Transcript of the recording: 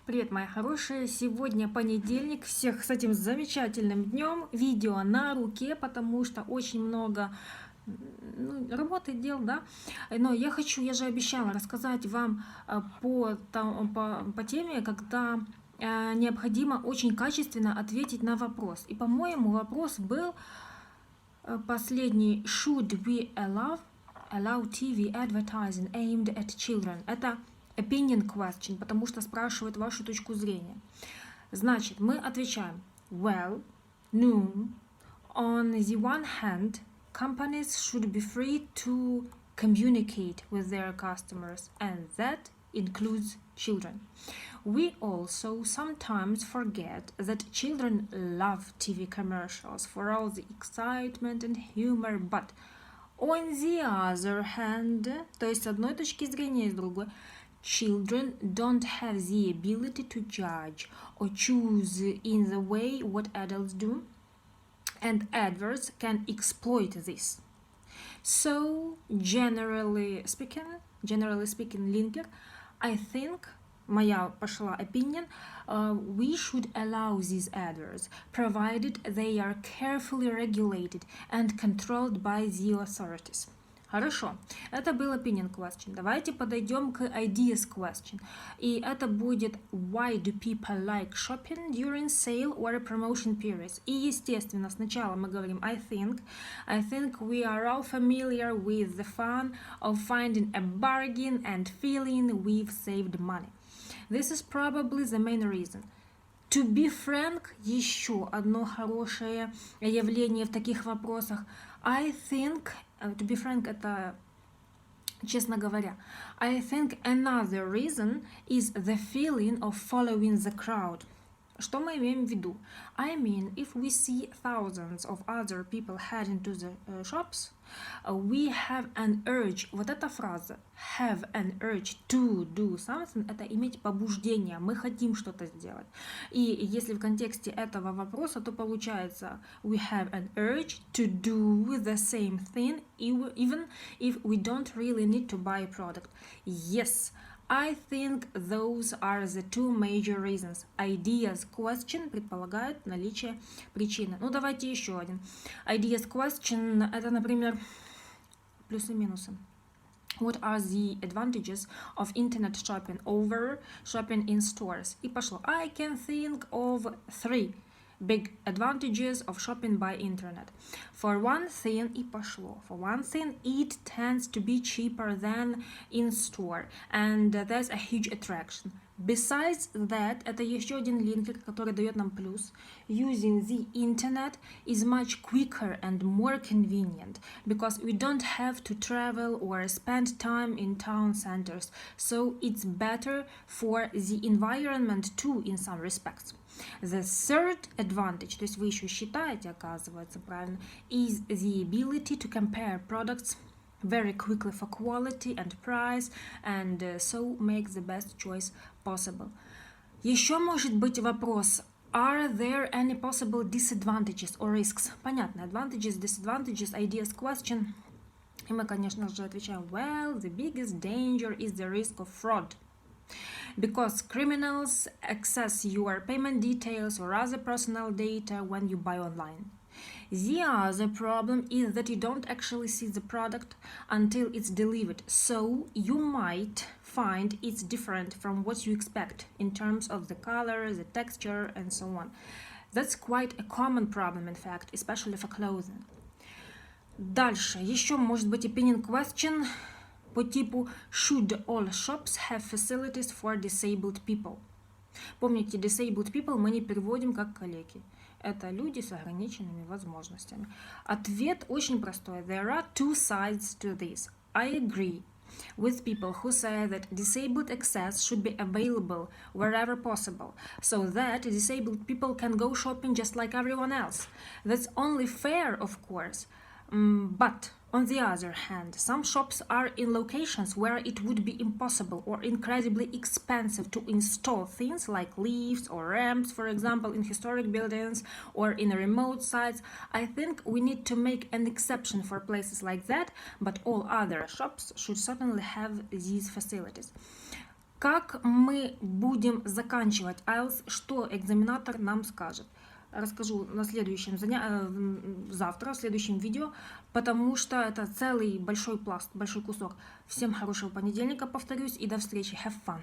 Привет, мои хорошие! Сегодня понедельник, всех с этим замечательным днем. Видео на руке, потому что очень много работы, дел, да. Но я же обещала рассказать вам по теме, когда необходимо очень качественно ответить на вопрос. И, по-моему, вопрос был последний: Should we allow TV advertising aimed at children? Это opinion question, потому что спрашивают вашу точку зрения. Значит, мы отвечаем well, no. On the one hand, companies should be free to communicate with their customers, and that includes children. We also sometimes forget that children love TV commercials for all the excitement and humor, but on the other hand, то есть с одной точки зрения и с другой, children don't have the ability to judge or choose in the way what adults do, and adverts can exploit this. So, generally speaking, linker, I think, моя пошла opinion, we should allow these adverts, provided they are carefully regulated and controlled by the authorities. Хорошо, это был opinion question. Давайте подойдем к ideas question. И это будет why do people like shopping during sale or promotion periods? И, естественно, сначала мы говорим I think we are all familiar with the fun of finding a bargain and feeling we've saved money. This is probably the main reason. To be frank, еще одно хорошее явление в таких вопросах. I think, to be frank, это, честно говоря, I think another reason is the feeling of following the crowd. Что мы имеем в виду? I mean, if we see thousands of other people heading to the shops, we have an urge. Вот эта фраза have an urge to do something, это иметь побуждение, мы хотим что-то сделать. И если в контексте этого вопроса, то получается we have an urge to do the same thing even if we don't really need to buy a product. Yes, I think those are the two major reasons. Ideas question предполагает наличие причины. Ну, давайте еще один. Ideas question – это, например, плюсы и минусы. What are the advantages of internet shopping over shopping in stores? И пошло. I can think of 3 big advantages of shopping by internet. For one thing, и пошло. For one thing, it tends to be cheaper than in store, and that's a huge attraction. Besides that, это еще один линкер, который дает нам плюс. Using the internet is much quicker and more convenient because we don't have to travel or spend time in town centers, so it's better for the environment too in some respects. The third advantage, то есть вы еще считаете, оказывается, правильно, is the ability to compare products very quickly for quality and price, and so make the best choice possible. Еще может быть вопрос: Are there any possible disadvantages or risks? Понятно, advantages, disadvantages, ideas question. И мы, конечно же, отвечаем well, the biggest danger is the risk of fraud. Because criminals access your payment details or other personal data when you buy online. The other problem is that you don't actually see the product until it's delivered, so you might find it's different from what you expect in terms of the color, the texture, and so on. That's quite a common problem, in fact, especially for clothing. Дальше, еще может быть opinion question по типу Should all shops have facilities for disabled people? Помните, disabled people мы не переводим как калеки. Это люди с ограниченными возможностями. Ответ очень простой. There are two sides to this. I agree with people who say that disabled access should be available wherever possible, so that disabled people can go shopping just like everyone else. That's only fair, of course. But on the other hand, some shops are in locations where it would be impossible or incredibly expensive to install things like lifts or ramps, for example, in historic buildings or in remote sites. I think we need to make an exception for places like that, but all other shops should certainly have these facilities. Как мы будем заканчивать IELTS, что экзаменатор нам скажет? Расскажу на следующем завтра, в следующем видео, потому что это целый большой пласт, большой кусок. Всем хорошего понедельника, повторюсь, и до встречи. Have fun!